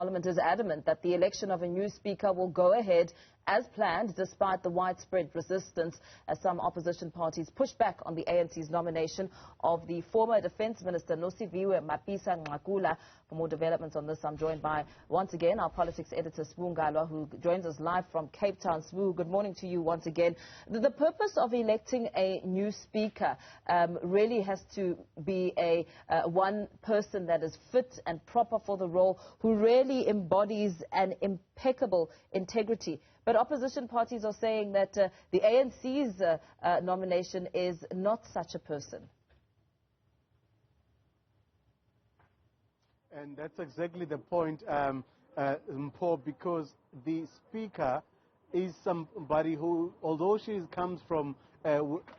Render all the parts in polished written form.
Parliament is adamant that the election of a new speaker will go ahead as planned, despite the widespread resistance as some opposition parties push back on the ANC's nomination of the former Defence Minister Nosiviwe Mapisa-Nqakula. For more developments on this, I'm joined by, once again, our politics editor, Sbu Ngalwa, who joins us live from Cape Town. Sbu, good morning to you once again. The purpose of electing a new speaker really has to be one person that is fit and proper for the role, who really embodies an impeccable integrity. But opposition parties are saying that the ANC's nomination is not such a person. And that's exactly the point, Paul, because the speaker is somebody who, although she comes from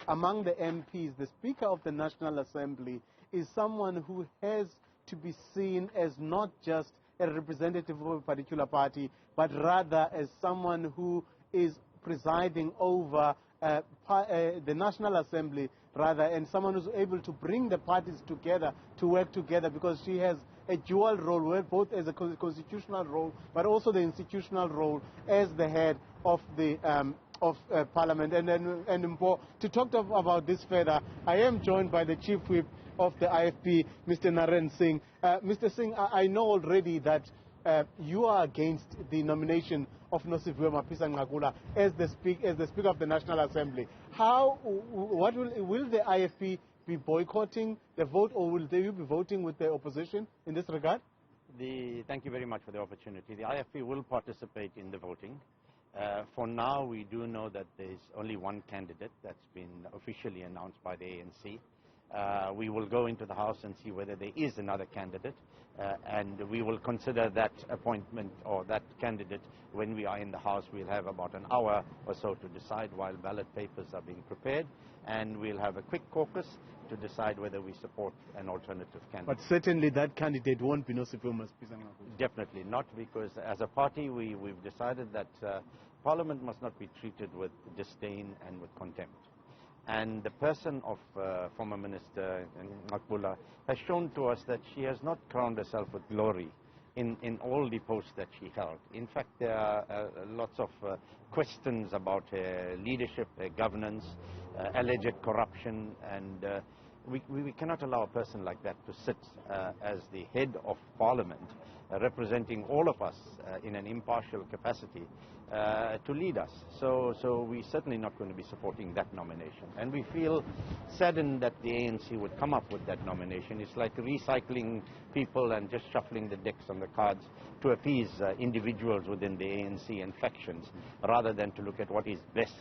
among the MPs, the Speaker of the National Assembly is someone who has to be seen as not just a representative of a particular party, but rather as someone who is presiding over the National Assembly, rather, and someone who's able to bring the parties together to work together, because she has a dual role, both as a constitutional role, but also the institutional role as the head of the Parliament. And to talk about this further, I am joined by the Chief Whip of the IFP, Mr. Naren Singh. Mr. Singh, I know already that you are against the nomination of Nosiviwe Mapisa-Nqakula as the Speaker of the National Assembly. Will the IFP be boycotting the vote, or will they be voting with the opposition in this regard? Thank you very much for the opportunity. The IFP will participate in the voting. For now, we do know that there is only one candidate that's been officially announced by the ANC. We will go into the House and see whether there is another candidate, and we will consider that appointment or that candidate when we are in the House. We'll have about an hour or so to decide while ballot papers are being prepared, and we'll have a quick caucus to decide whether we support an alternative candidate. But certainly that candidate won't be Nosiviwe Mapisa-Nqakula. Definitely not, because as a party we've decided that Parliament must not be treated with disdain and with contempt. And the person of former Minister Nqakula has shown to us that she has not crowned herself with glory in all the posts that she held. In fact, there are lots of questions about her leadership, her governance, alleged corruption, and we cannot allow a person like that to sit as the head of Parliament, representing all of us in an impartial capacity, to lead us. So we're certainly not going to be supporting that nomination. And we feel saddened that the ANC would come up with that nomination. It's like recycling people and just shuffling the decks on the cards to appease individuals within the ANC and factions, rather than to look at what is best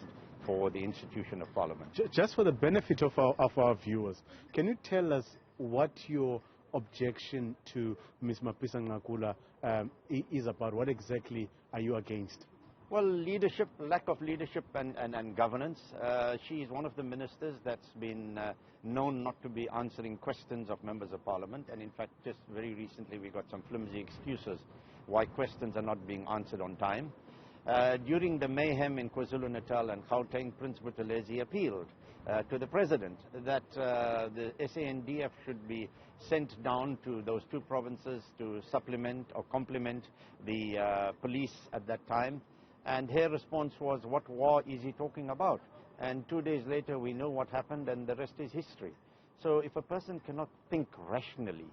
for the institution of Parliament. Just for the benefit of our viewers, can you tell us what your objection to Ms. Mapisa-Nqakula is about? What exactly are you against? Well, leadership, lack of leadership and governance. She is one of the ministers that's been known not to be answering questions of members of Parliament, and in fact just very recently we got some flimsy excuses why questions are not being answered on time. During the mayhem in KwaZulu-Natal and Gauteng, Prince Buthelezi appealed to the President that the SANDF should be sent down to those two provinces to supplement or complement the police at that time. And her response was, what war is he talking about? And 2 days later we know what happened, and the rest is history. So if a person cannot think rationally,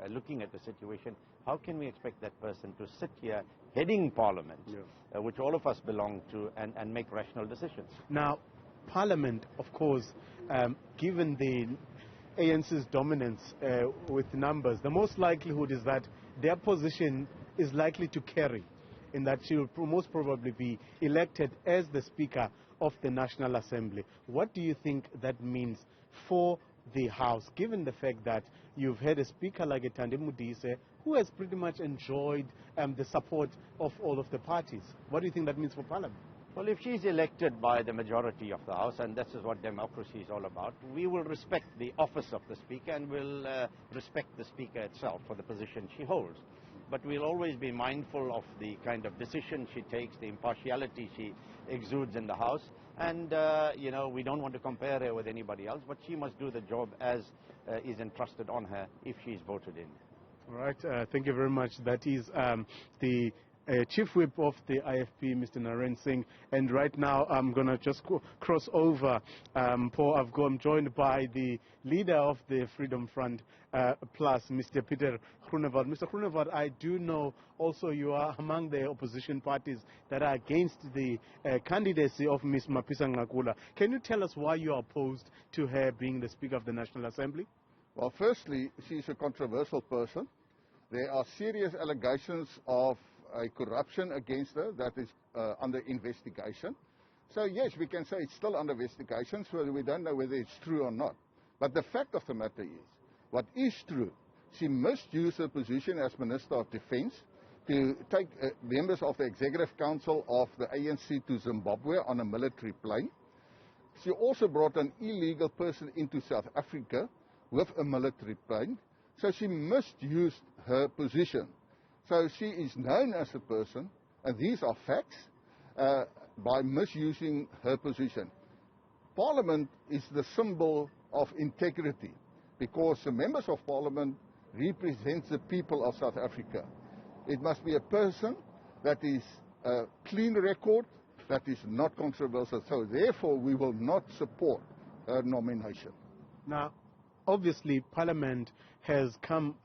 looking at the situation, how can we expect that person to sit here heading Parliament, which all of us belong to, and make rational decisions? Now, Parliament, of course, given the ANC's dominance with numbers, the most likelihood is that their position is likely to carry, in that she will most probably be elected as the Speaker of the National Assembly. What do you think that means for the House, given the fact that you've had a Speaker like Thandi Modise, who has pretty much enjoyed the support of all of the parties? What do you think that means for Parliament? Well, if she's elected by the majority of the House, and this is what democracy is all about, we will respect the office of the Speaker, and will respect the Speaker itself for the position she holds. But we'll always be mindful of the kind of decision she takes, the impartiality she exudes in the House. And, you know, we don't want to compare her with anybody else, but she must do the job as is entrusted on her if she's voted in. All right, thank you very much. That is the Chief Whip of the IFP, Mr. Naren Singh. And right now, I'm going to just cross over. Paul, I'm joined by the leader of the Freedom Front Plus, Mr. Peter Groenewald. Mr. Groenewald, I do know also you are among the opposition parties that are against the candidacy of Ms. Mapisa-Nqakula. Can you tell us why you are opposed to her being the Speaker of the National Assembly? Well, firstly, she's a controversial person. There are serious allegations of corruption against her that is under investigation. So, yes, we can say it's still under investigation, so we don't know whether it's true or not. But the fact of the matter is, what is true, she misused her position as Minister of Defence to take members of the Executive Council of the ANC to Zimbabwe on a military plane. She also brought an illegal person into South Africa with a military plane, so she misused her position. So she is known as a person, and these are facts, by misusing her position. Parliament is the symbol of integrity because the members of Parliament represent the people of South Africa. It must be a person that is a clean record, that is not controversial. So therefore, we will not support her nomination. Now, obviously, Parliament has come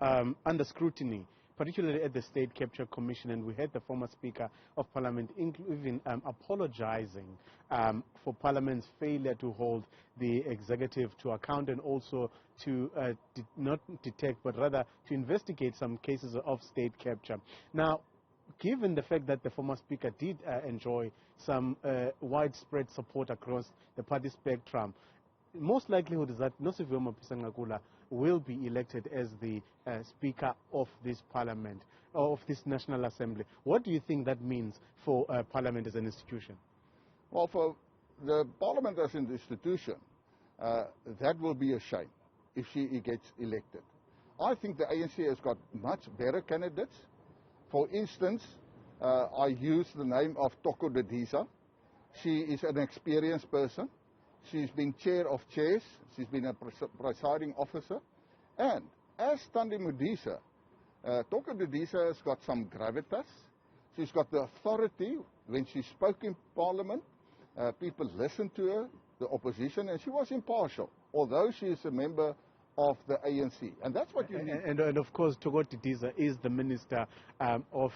under scrutiny, particularly at the State Capture Commission, and we had the former Speaker of Parliament even apologizing for Parliament's failure to hold the executive to account and also to not detect, but rather to investigate some cases of state capture. Now, given the fact that the former Speaker did enjoy some widespread support across the party spectrum, most likelihood is that Nosiviwe Mapisa-Nqakula will be elected as the Speaker of this Parliament, of this National Assembly. What do you think that means for Parliament as an institution? Well, for the Parliament as an institution, that will be a shame if she gets elected. I think the ANC has got much better candidates. For instance, I use the name of Toko Dadisa. She is an experienced person. She's been chair of chairs. She's been a presiding officer. And as Thandi Modise, Toko Dadisa has got some gravitas. She's got the authority. When she spoke in Parliament, people listened to her, the opposition, and she was impartial, although she is a member of the ANC. And that's what you need. And of course, Toko Dadisa is the Minister of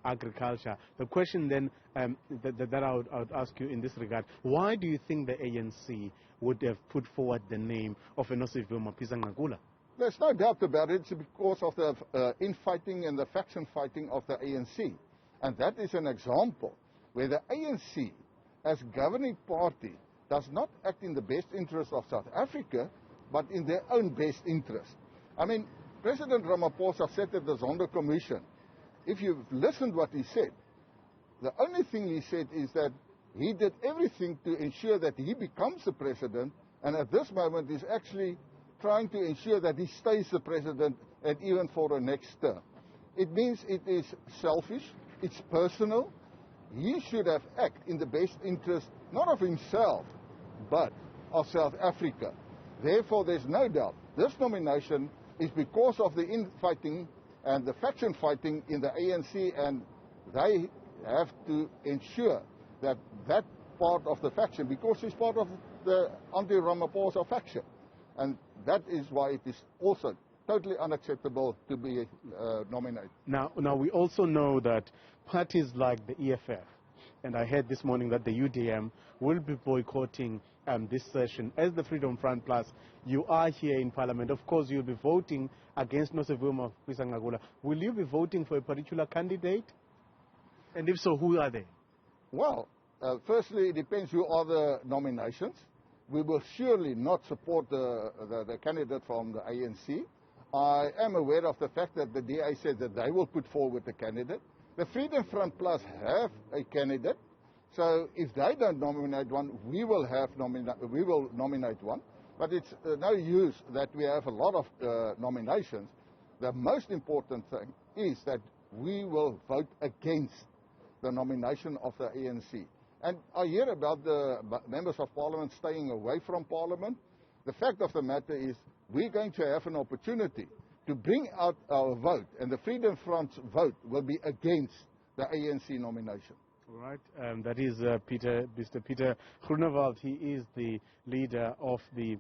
Agriculture. The question then that I would ask you in this regard, why do you think the ANC would have put forward the name of Nosiviwe Mapisa-Nqakula? There's no doubt about it. It's because of the infighting and the faction fighting of the ANC. And that is an example where the ANC, as governing party, does not act in the best interest of South Africa, but in their own best interest. I mean, President Ramaphosa said at the Zondo Commission, if you've listened what he said, the only thing he said is that he did everything to ensure that he becomes the president, and at this moment is actually trying to ensure that he stays the president and even for the next term. It means it is selfish, it's personal. He should have acted in the best interest, not of himself, but of South Africa. Therefore, there's no doubt this nomination is because of the infighting and the faction fighting in the ANC, and they have to ensure that that part of the faction, because it's part of the anti-Ramaphosa faction, and that is why it is also totally unacceptable to be nominated. Now we also know that parties like the EFF, and I heard this morning that the UDM will be boycotting this session. As the Freedom Front Plus, you are here in Parliament. Of course, you'll be voting against Nosiviwe Mapisa-Nqakula. Will you be voting for a particular candidate? And if so, who are they? Well, firstly, it depends who are the nominations. We will surely not support the candidate from the ANC. I am aware of the fact that the DA said that they will put forward the candidate. The Freedom Front Plus have a candidate. So if they don't nominate one, we will nominate one. But it's no use that we have a lot of nominations. The most important thing is that we will vote against the nomination of the ANC. And I hear about the members of Parliament staying away from Parliament. The fact of the matter is we're going to have an opportunity to bring out our vote, and the Freedom Front's vote will be against the ANC nomination. All right, that is Mr. Peter Groenewald. He is the leader of the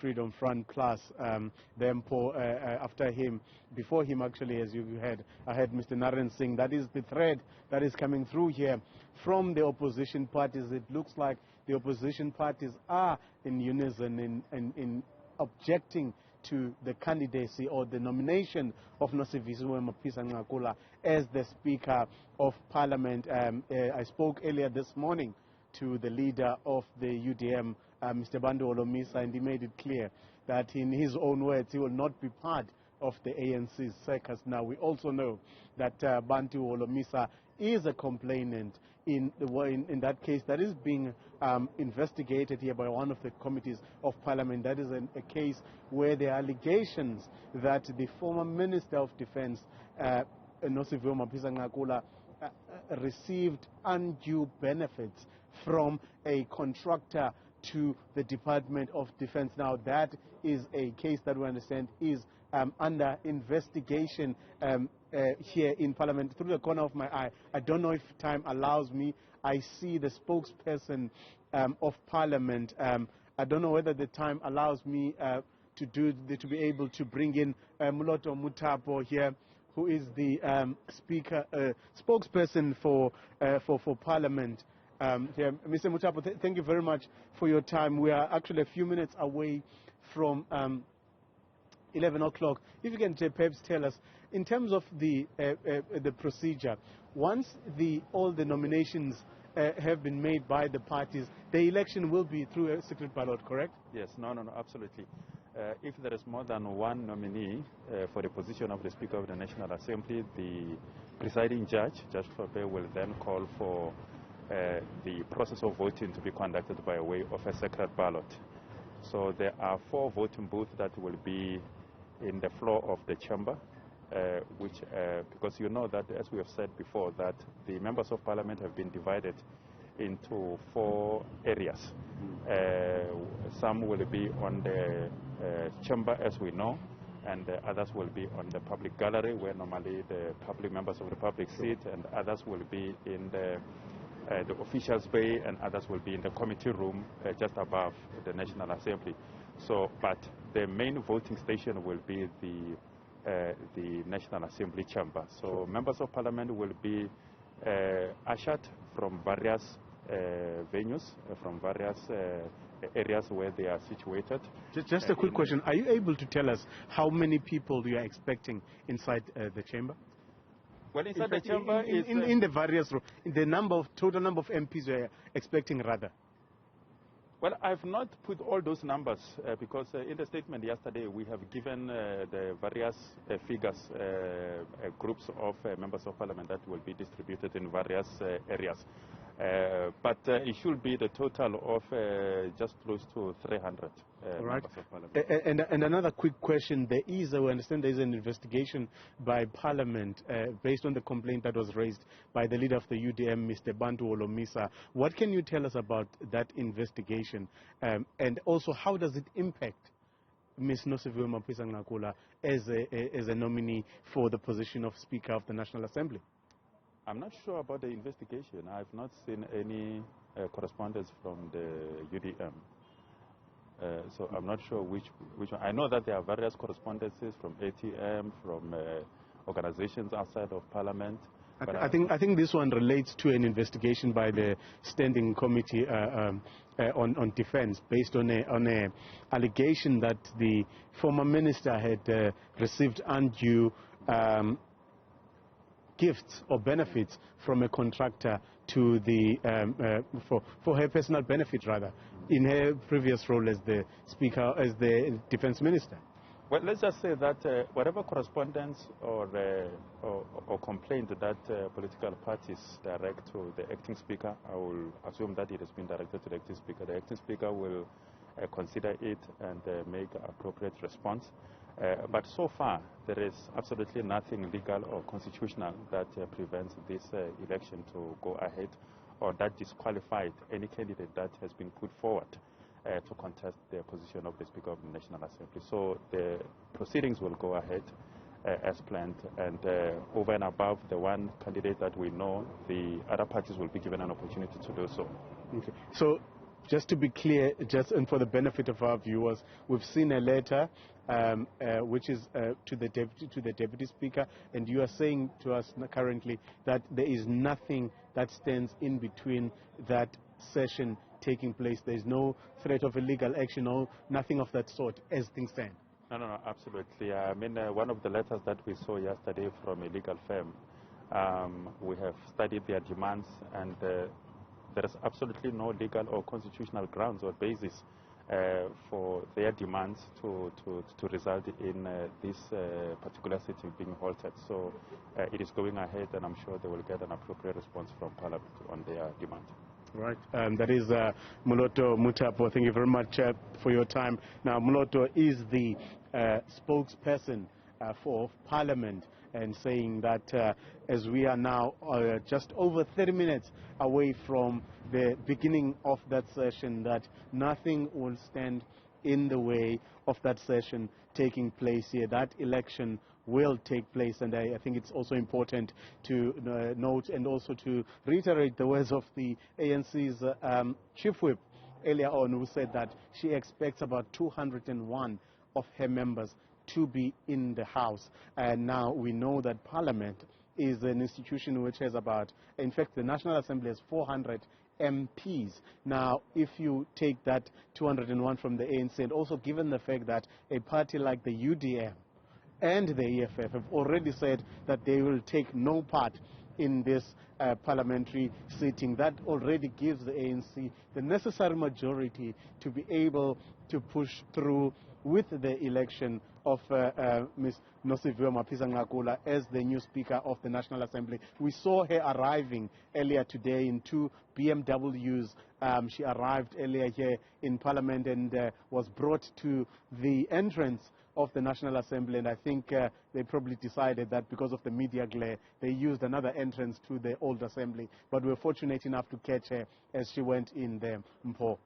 Freedom Front Plus. After him, before him actually, as you heard, I had Mr. Naren Singh. That is the thread that is coming through here from the opposition parties. It looks like the opposition parties are in unison in objecting to the candidacy or the nomination of Nosiviwe Mapisa-Nqakula as the Speaker of Parliament. I spoke earlier this morning to the leader of the UDM, Mr. Bantu Holomisa, and he made it clear that in his own words he will not be part of the ANC's circus. Now, we also know that Bantu Holomisa is a complainant in that case that is being investigated here by one of the committees of Parliament. That is a case where the allegations that the former Minister of Defence, Nosiviwe Mapisa-Nqakula, received undue benefits from a contractor to the Department of Defence. Now, that is a case that we understand is under investigation here in Parliament. Through the corner of my eye, I don't know if time allows me, I see the spokesperson of Parliament. I don't know whether the time allows me to be able to bring in Muloto Mutapo here, who is the spokesperson for Parliament. Here. Mr. Mutapo, thank you very much for your time. We are actually a few minutes away from 11 o'clock. If you can perhaps tell us, in terms of the procedure, once all the nominations have been made by the parties, the election will be through a secret ballot, correct? Yes, no, absolutely. If there is more than one nominee for the position of the Speaker of the National Assembly, the presiding judge, Judge Fabe, will then call for the process of voting to be conducted by way of a secret ballot. So there are 4 voting booths that will be in the floor of the chamber, because you know that, as we have said before, that the members of Parliament have been divided into 4 areas. Some will be on the chamber, as we know, and others will be on the public gallery, where normally the public members of the public sit, and others will be in the officials' bay, and others will be in the committee room just above the National Assembly. So, but the main voting station will be the National Assembly chamber. So members of Parliament will be ushered from various venues, from various areas where they are situated. Just a quick question. Are you able to tell us how many people you are expecting inside the chamber? Well, inside the chamber in the various rooms, in the total number of MPs you are expecting, rather. Well, I've not put all those numbers because in the statement yesterday we have given the various figures, groups of members of Parliament that will be distributed in various areas. But it should be the total of just close to 300 members of Parliament. And another quick question. We understand there is an investigation by Parliament based on the complaint that was raised by the leader of the UDM, Mr. Bantu Holomisa. What can you tell us about that investigation? And also, how does it impact Ms. Nosiviwe Mapisa-Nqakula as a nominee for the position of Speaker of the National Assembly? I'm not sure about the investigation. I've not seen any correspondence from the UDM. So I'm not sure which one. I know that there are various correspondences from ATM, from organizations outside of Parliament. I think this one relates to an investigation by the Standing Committee on Defence, based on a allegation that the former minister had received undue gifts or benefits from a contractor to the for her personal benefit, rather, in her previous role as the Speaker, as the Defence Minister. Well, let's just say that whatever correspondence or complaint that political parties direct to the acting Speaker, I will assume that it has been directed to the acting Speaker. The acting Speaker will consider it and make appropriate response. But so far, there is absolutely nothing legal or constitutional that prevents this election to go ahead, or that disqualified any candidate that has been put forward. to contest the position of the Speaker of the National Assembly. So the proceedings will go ahead as planned, and over and above the one candidate that we know, the other parties will be given an opportunity to do so. Okay. So, just to be clear, and for the benefit of our viewers, we've seen a letter which is to the Deputy Speaker, and you are saying to us currently that there is nothing that stands in between that session taking place. There is no threat of illegal action or nothing of that sort as things stand. No, absolutely. I mean, one of the letters that we saw yesterday from a legal firm, we have studied their demands, and there is absolutely no legal or constitutional grounds or basis for their demands to result in this particular sitting being halted. So it is going ahead, and I'm sure they will get an appropriate response from Parliament on their demand. Right. That is Moloto Mutapo. Thank you very much for your time. Now, Moloto is the spokesperson for Parliament, and saying that as we are now just over 30 minutes away from the beginning of that session, that nothing will stand in the way of that session taking place here. That election will take place, and I think it's also important to note and also to reiterate the words of the ANC's chief whip earlier on, who said that she expects about 201 of her members to be in the House. And now we know that Parliament is an institution which has about, in fact, the National Assembly has 400 MPs. Now, if you take that 201 from the ANC, and also given the fact that a party like the UDM and the EFF have already said that they will take no part in this parliamentary sitting, that already gives the ANC the necessary majority to be able to push through with the election of Ms. Nosiviwe Mapisa-Nqakula as the new Speaker of the National Assembly. We saw her arriving earlier today in 2 BMWs. She arrived earlier here in Parliament and was brought to the entrance of the National Assembly, and I think they probably decided that because of the media glare, they used another entrance to the old assembly. But we were fortunate enough to catch her as she went in there. Mpho.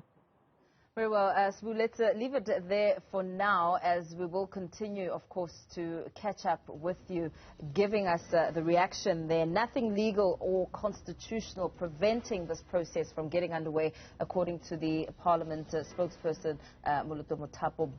Very well, Sbu, let's leave it there for now, as we will continue, of course, to catch up with you, giving us the reaction there. Nothing legal or constitutional preventing this process from getting underway, according to the Parliament spokesperson, Moloto Mutapo.